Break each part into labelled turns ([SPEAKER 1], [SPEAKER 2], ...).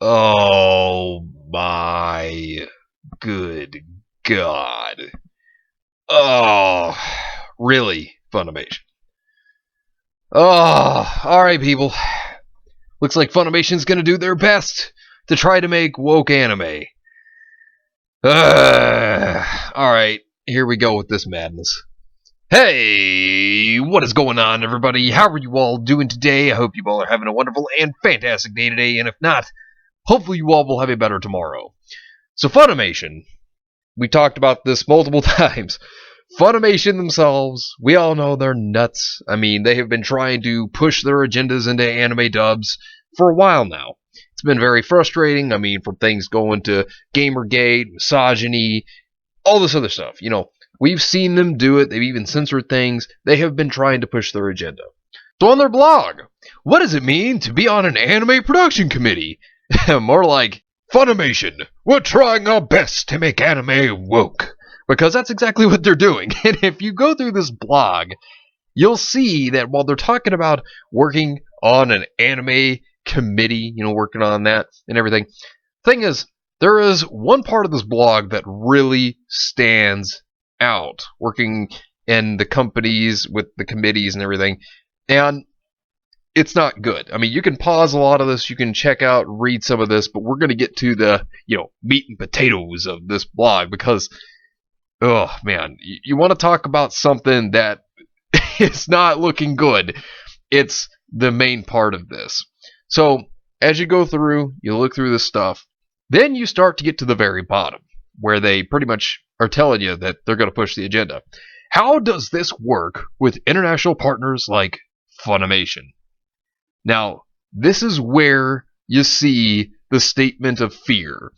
[SPEAKER 1] Oh my good God. Oh, really, Funimation. Oh, alright, people. Looks like Funimation's gonna do their best to try to make woke anime. Alright, here we go with this madness. Hey, what is going on, everybody? How are you all doing today? I hope you all are having a wonderful and fantastic day today, and if not, hopefully you all will have a better tomorrow. So Funimation, we talked about this multiple times. Funimation themselves, we all know they're nuts. I mean, they have been trying to push their agendas into anime dubs for a while now. It's been very frustrating. I mean, from things going to Gamergate, misogyny, all this other stuff. You know, we've seen them do it. They've even censored things. They have been trying to push their agenda. So on their blog, what does it mean to be on an anime production committee? More like, Funimation, we're trying our best to make anime woke. Because that's exactly what they're doing. And if you go through this blog, you'll see that while they're talking about working on an anime committee, you know, working on that and everything, thing is, there is one part of this blog that really stands out, working in the companies with the committees and everything, and it's not good. I mean, you can pause a lot of this, you can check out, read some of this, but we're going to get to the, you know, meat and potatoes of this blog, because, oh man, you want to talk about something that is not looking good. It's the main part of this. So, as you go through, you look through this stuff, then you start to get to the very bottom, where they pretty much are telling you that they're going to push the agenda. How does this work with international partners like Funimation? Now, this is where you see the statement of fear,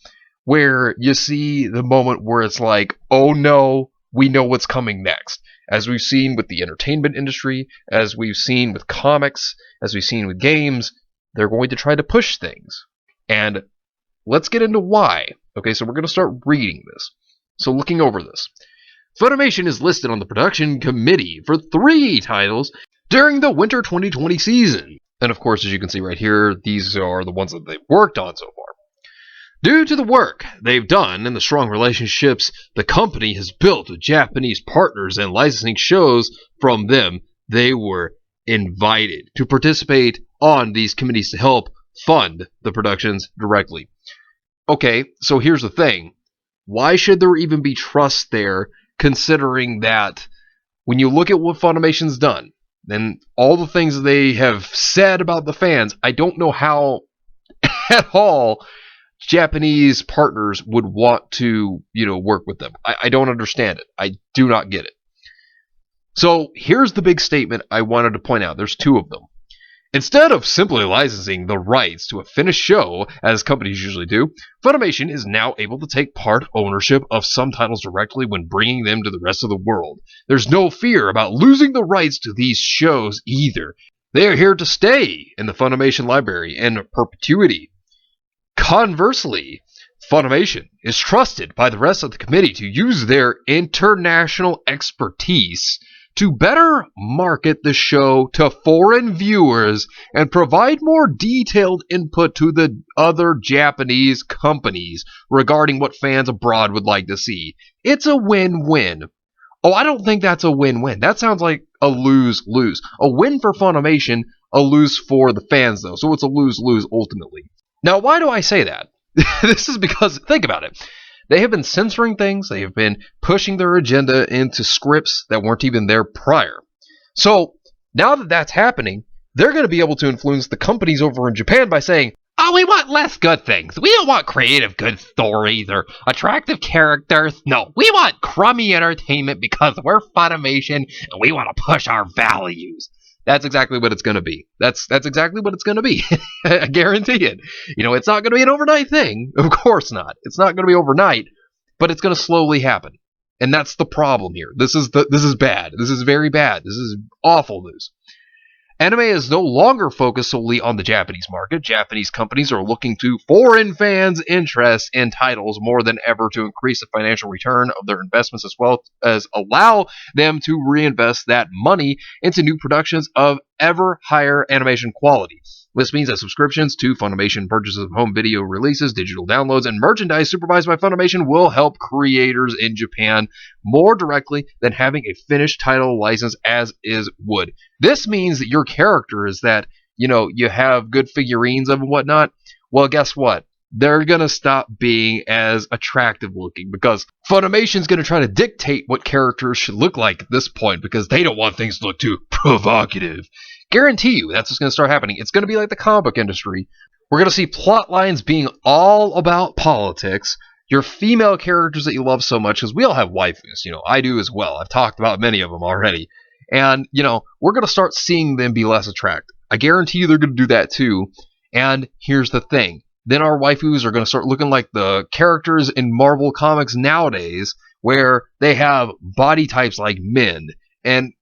[SPEAKER 1] where you see the moment where it's like, oh no, we know what's coming next. As we've seen with the entertainment industry, as we've seen with comics, as we've seen with games, they're going to try to push things. And let's get into why. Okay, so we're going to start reading this. So looking over this. Funimation is listed on the production committee for 3 titles during the winter 2020 season. And of course, as you can see right here, these are the ones that they've worked on so far. Due to the work they've done and the strong relationships the company has built with Japanese partners and licensing shows from them, they were invited to participate on these committees to help fund the productions directly. Okay, so here's the thing. Why should there even be trust there, considering that when you look at what Funimation's done, and all the things that they have said about the fans, I don't know how at all Japanese partners would want to, you know, work with them. I don't understand it. I do not get it. So here's the big statement I wanted to point out. There's 2 of them. Instead of simply licensing the rights to a finished show, as companies usually do, Funimation is now able to take part ownership of some titles directly when bringing them to the rest of the world. There's no fear about losing the rights to these shows either. They are here to stay in the Funimation library in perpetuity. Conversely, Funimation is trusted by the rest of the committee to use their international expertise to better market the show to foreign viewers and provide more detailed input to the other Japanese companies regarding what fans abroad would like to see. It's a win-win. Oh, I don't think that's a win-win. That sounds like a lose-lose. A win for Funimation, a lose for the fans, though. So it's a lose-lose ultimately. Now, why do I say that? This is because, think about it. They have been censoring things. They have been pushing their agenda into scripts that weren't even there prior. So, now that that's happening, they're going to be able to influence the companies over in Japan by saying, oh, we want less good things. We don't want creative good stories or attractive characters. No, we want crummy entertainment because we're Funimation and we want to push our values. That's exactly what it's going to be. That's exactly what it's going to be. I guarantee it. You know, it's not going to be an overnight thing. Of course not. It's not going to be overnight, but it's going to slowly happen. And that's the problem here. This is bad. This is very bad. This is awful news. Anime is no longer focused solely on the Japanese market. Japanese companies are looking to foreign fans' interest in titles more than ever to increase the financial return of their investments, as well as allow them to reinvest that money into new productions of ever higher animation quality. This means that subscriptions to Funimation, purchases of home video releases, digital downloads, and merchandise supervised by Funimation will help creators in Japan more directly than having a finished title license as is would. This means that your characters that, you have good figurines of and whatnot, well, guess what? They're going to stop being as attractive looking because Funimation's going to try to dictate what characters should look like at this point because they don't want things to look too provocative. Guarantee you that's what's going to start happening. It's going to be like the comic book industry. We're going to see plot lines being all about politics. Your female characters that you love so much, because we all have waifus. I do as well. I've talked about many of them already. And, we're going to start seeing them be less attractive. I guarantee you they're going to do that too. And here's the thing. Then our waifus are going to start looking like the characters in Marvel Comics nowadays, where they have body types like men. And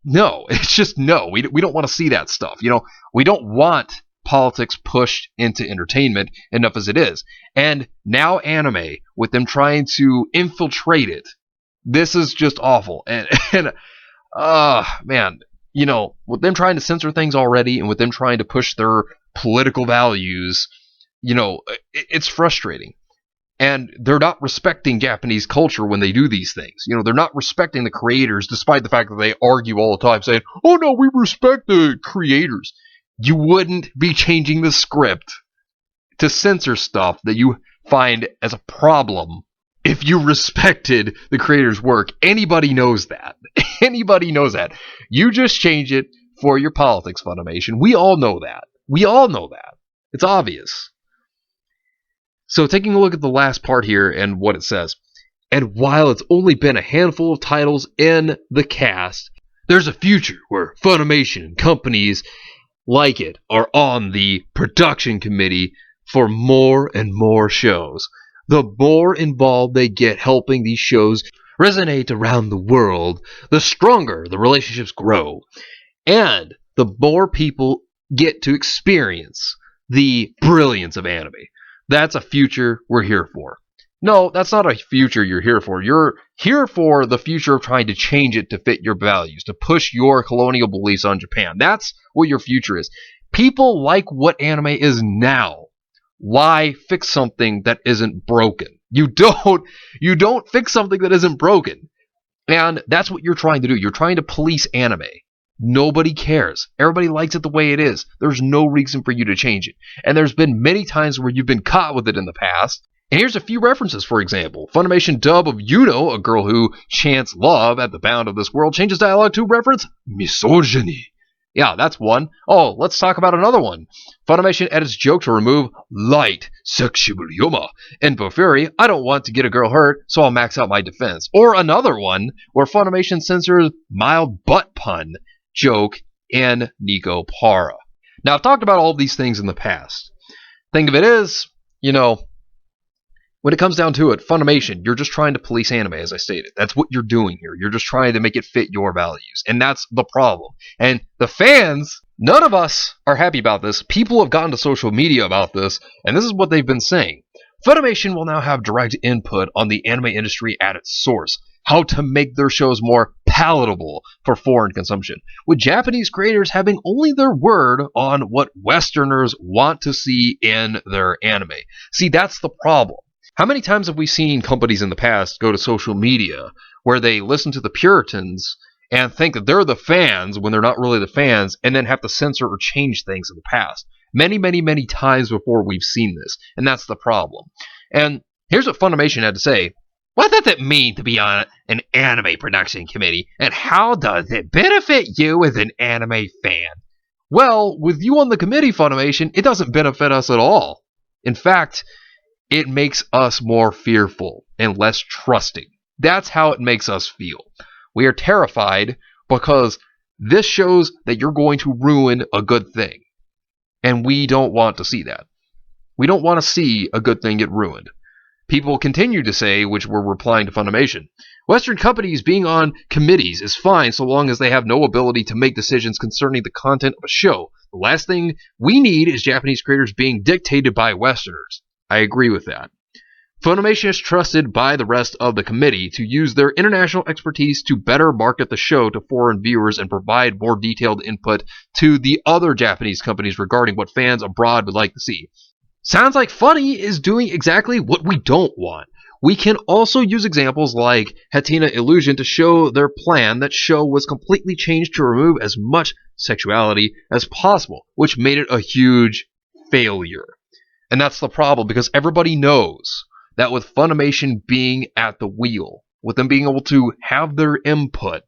[SPEAKER 1] no, it's just no. We don't want to see that stuff. We don't want politics pushed into entertainment enough as it is. And now anime, with them trying to infiltrate it, this is just awful. And man, with them trying to censor things already and with them trying to push their political values, it's frustrating. And they're not respecting Japanese culture when they do these things. They're not respecting the creators, despite the fact that they argue all the time saying, oh no, we respect the creators. You wouldn't be changing the script to censor stuff that you find as a problem if you respected the creator's work. Anybody knows that. Anybody knows that. You just change it for your politics, Funimation. We all know that. We all know that. It's obvious. So taking a look at the last part here and what it says. And while it's only been a handful of titles in the cast, there's a future where Funimation and companies like it are on the production committee for more and more shows. The more involved they get helping these shows resonate around the world, the stronger the relationships grow. And the more people get to experience the brilliance of anime. That's a future we're here for. No, that's not a future you're here for. You're here for the future of trying to change it to fit your values, to push your colonial beliefs on Japan. That's what your future is. People like what anime is now. Why fix something that isn't broken? You don't fix something that isn't broken. And that's what you're trying to do. You're trying to police anime. Nobody cares. Everybody likes it the way it is. There's no reason for you to change it. And there's been many times where you've been caught with it in the past. And here's a few references, for example. Funimation dub of Yuno, a girl who chants love at the bound of this world, changes dialogue to reference misogyny. Yeah, that's one. Oh, let's talk about another one. Funimation edits joke to remove light sexual humor. In Porphyry, I don't want to get a girl hurt, so I'll max out my defense. Or another one where Funimation censors mild butt pun joke in Nico Para. Now, I've talked about all of these things in the past. Thing of it is, when it comes down to it, Funimation, you're just trying to police anime, as I stated. That's what you're doing here. You're just trying to make it fit your values. And that's the problem. And the fans, none of us are happy about this. People have gotten to social media about this, and this is what they've been saying. Funimation will now have direct input on the anime industry at its source. How to make their shows more palatable for foreign consumption, with Japanese creators having only their word on what Westerners want to see in their anime. See, that's the problem. How many times have we seen companies in the past go to social media where they listen to the Puritans and think that they're the fans when they're not really the fans, and then have to censor or change things in the past? Many, many, many times before we've seen this, and that's the problem. And here's what Funimation had to say. What does it mean to be on an anime production committee, and how does it benefit you as an anime fan? Well, with you on the committee, Funimation, it doesn't benefit us at all. In fact, it makes us more fearful and less trusting. That's how it makes us feel. We are terrified because this shows that you're going to ruin a good thing. And we don't want to see that. We don't want to see a good thing get ruined. People continue to say, which we're replying to Funimation, Western companies being on committees is fine so long as they have no ability to make decisions concerning the content of a show. The last thing we need is Japanese creators being dictated by Westerners. I agree with that. Funimation is trusted by the rest of the committee to use their international expertise to better market the show to foreign viewers and provide more detailed input to the other Japanese companies regarding what fans abroad would like to see. Sounds like Funny is doing exactly what we don't want. We can also use examples like Hatina Illusion to show their plan. That show was completely changed to remove as much sexuality as possible, which made it a huge failure. And that's the problem, because everybody knows that with Funimation being at the wheel, with them being able to have their input,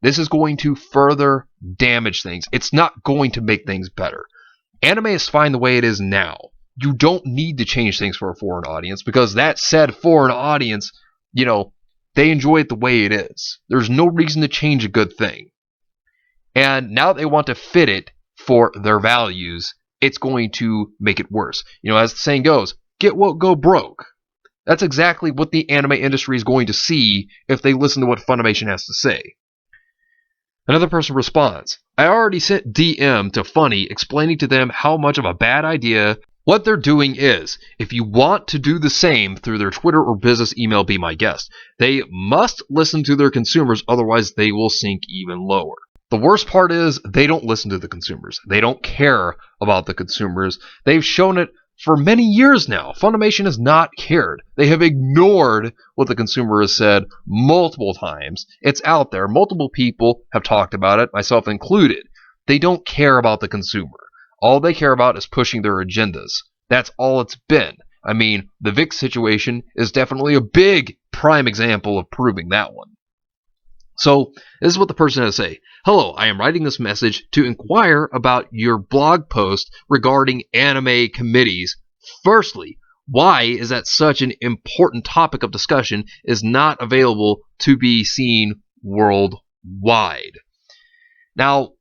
[SPEAKER 1] this is going to further damage things. It's not going to make things better. Anime is fine the way it is now. You don't need to change things for a foreign audience, because that said foreign audience, they enjoy it the way it is. There's no reason to change a good thing. And now they want to fit it for their values, it's going to make it worse. As the saying goes, get woke, go broke. That's exactly what the anime industry is going to see if they listen to what Funimation has to say. Another person responds, I already sent DM to Funny explaining to them how much of a bad idea what they're doing is. If you want to do the same through their Twitter or business email, be my guest. They must listen to their consumers, otherwise they will sink even lower. The worst part is they don't listen to the consumers. They don't care about the consumers. They've shown it for many years now. Funimation has not cared. They have ignored what the consumer has said multiple times. It's out there. Multiple people have talked about it, myself included. They don't care about the consumer. All they care about is pushing their agendas. That's all it's been. I mean, the VIX situation is definitely a big prime example of proving that one. So, this is what the person has to say. Hello, I am writing this message to inquire about your blog post regarding anime committees. Firstly, why is that such an important topic of discussion is not available to be seen worldwide? Now,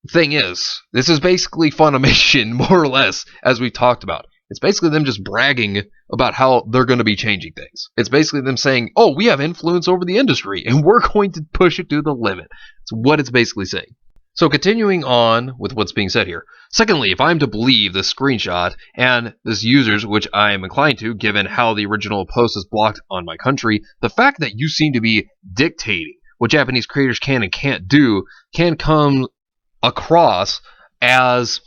[SPEAKER 1] the thing is, this is basically Funimation, more or less, as we talked about. It's basically them just bragging about how they're going to be changing things. It's basically them saying, oh, we have influence over the industry, and we're going to push it to the limit. It's what it's basically saying. So continuing on with what's being said here. Secondly, if I'm to believe this screenshot and this user's, which I am inclined to, given how the original post is blocked on my country, the fact that you seem to be dictating what Japanese creators can and can't do can come across as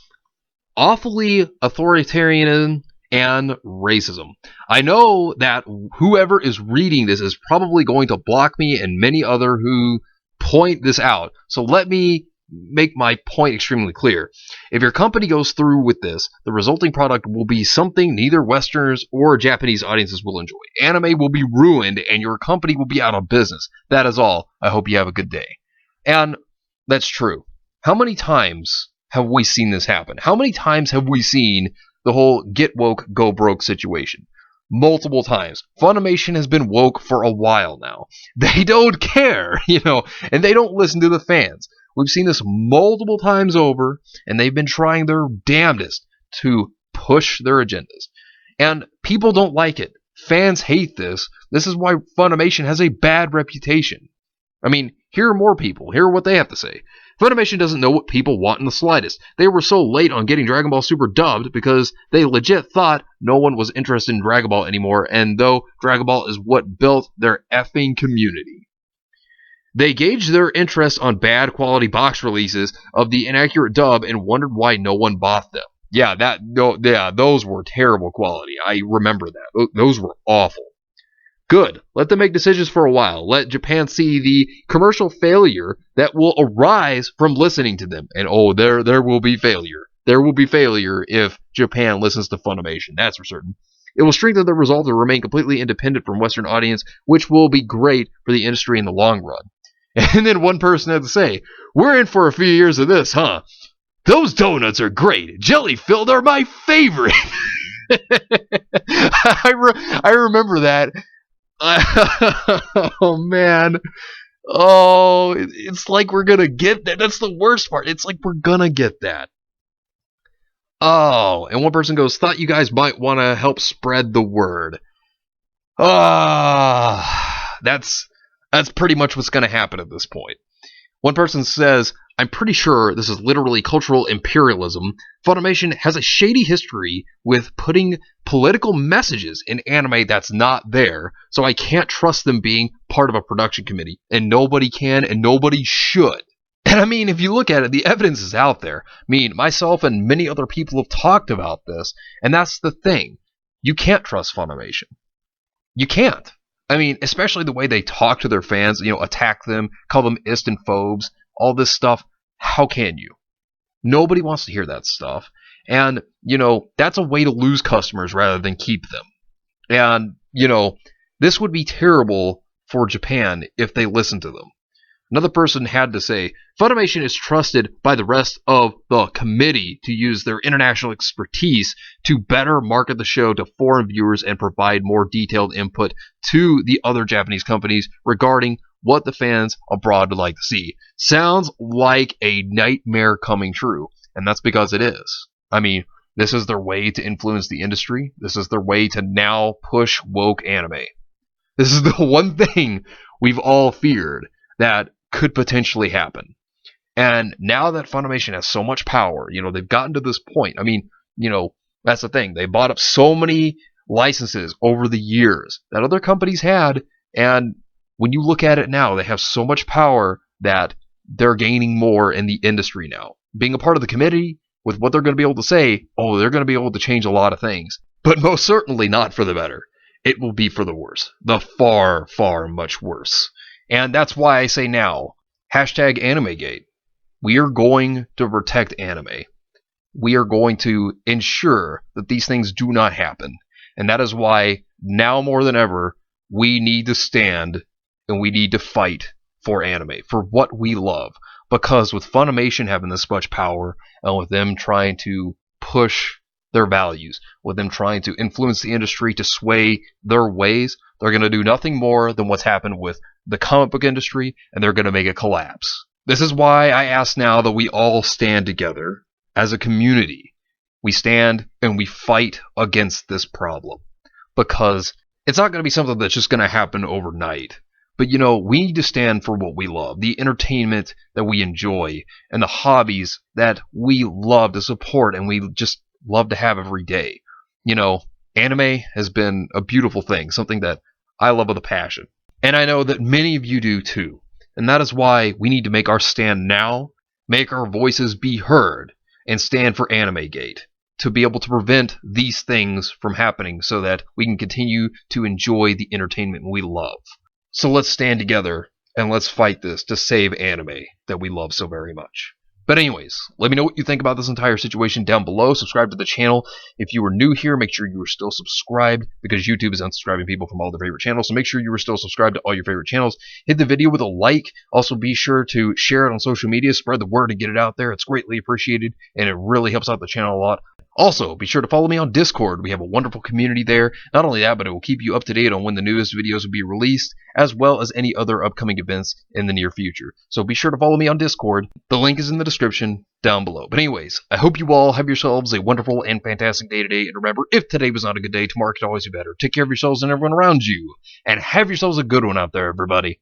[SPEAKER 1] awfully authoritarian and racism. I know that whoever is reading this is probably going to block me and many other who point this out. So let me make my point extremely clear. If your company goes through with this, the resulting product will be something neither Westerners or Japanese audiences will enjoy. Anime will be ruined and your company will be out of business. That is all. I hope you have a good day. And that's true. How many times have we seen this happen? How many times have we seen the whole get woke, go broke situation? Multiple times. Funimation has been woke for a while now. They don't care, and they don't listen to the fans. We've seen this multiple times over, and they've been trying their damnedest to push their agendas. And people don't like it. Fans hate this. This is why Funimation has a bad reputation. I mean, hear more people. Hear what they have to say. Funimation doesn't know what people want in the slightest. They were so late on getting Dragon Ball Super dubbed because they legit thought no one was interested in Dragon Ball anymore, and though Dragon Ball is what built their effing community. They gauged their interest on bad quality box releases of the inaccurate dub and wondered why no one bought them. Those were terrible quality. I remember that. Those were awful. Good. Let them make decisions for a while. Let Japan see the commercial failure that will arise from listening to them. And there will be failure. There will be failure if Japan listens to Funimation. That's for certain. It will strengthen the resolve to remain completely independent from Western audience, which will be great for the industry in the long run. And then one person had to say, we're in for a few years of this, huh? Those donuts are great. Jelly-filled are my favorite. I remember that. Oh, man. Oh, it's like we're gonna get that. That's the worst part. It's like we're gonna get that. Oh, and one person goes, thought you guys might want to help spread the word. That's pretty much what's going to happen at this point. One person says, I'm pretty sure this is literally cultural imperialism. Funimation has a shady history with putting political messages in anime that's not there, so I can't trust them being part of a production committee. And nobody can, and nobody should. And I mean, if you look at it, the evidence is out there. I mean, myself and many other people have talked about this, and that's the thing. You can't trust Funimation. You can't. I mean, especially the way they talk to their fans, attack them, call them phobes, all this stuff. How can you? Nobody wants to hear that stuff. And, that's a way to lose customers rather than keep them. And, this would be terrible for Japan if they listened to them. Another person had to say, Funimation is trusted by the rest of the committee to use their international expertise to better market the show to foreign viewers and provide more detailed input to the other Japanese companies regarding what the fans abroad would like to see. Sounds like a nightmare coming true, and that's because it is. I mean, this is their way to influence the industry. This is their way to now push woke anime. This is the one thing we've all feared that could potentially happen. And now that Funimation has so much power, they've gotten to this point. I mean, that's the thing. They bought up so many licenses over the years that other companies had. And when you look at it now, they have so much power that they're gaining more in the industry now. Being a part of the committee with what they're going to be able to say, they're going to be able to change a lot of things. But most certainly not for the better. It will be for the worse. The far, far much worse. And that's why I say now, #AnimeGate. We are going to protect anime. We are going to ensure that these things do not happen. And that is why, now more than ever, we need to stand and we need to fight for anime, for what we love. Because with Funimation having this much power, and with them trying to push their values, with them trying to influence the industry to sway their ways, they're going to do nothing more than what's happened with the comic book industry, and they're going to make it collapse. This is why I ask now that we all stand together as a community. We stand and we fight against this problem. Because it's not going to be something that's just going to happen overnight. But we need to stand for what we love, the entertainment that we enjoy, and the hobbies that we love to support and we just love to have every day. Anime has been a beautiful thing, something that I love with a passion. And I know that many of you do too. And that is why we need to make our stand now, make our voices be heard, and stand for AnimeGate to be able to prevent these things from happening so that we can continue to enjoy the entertainment we love. So let's stand together and let's fight this to save anime that we love so very much. But anyways, let me know what you think about this entire situation down below. Subscribe to the channel. If you are new here, make sure you are still subscribed because YouTube is unsubscribing people from all their favorite channels. So make sure you are still subscribed to all your favorite channels. Hit the video with a like. Also be sure to share it on social media. Spread the word and get it out there. It's greatly appreciated and it really helps out the channel a lot. Also, be sure to follow me on Discord. We have a wonderful community there. Not only that, but it will keep you up to date on when the newest videos will be released, as well as any other upcoming events in the near future. So be sure to follow me on Discord. The link is in the description down below. But anyways, I hope you all have yourselves a wonderful and fantastic day today. And remember, if today was not a good day, tomorrow could always be better. Take care of yourselves and everyone around you. And have yourselves a good one out there, everybody.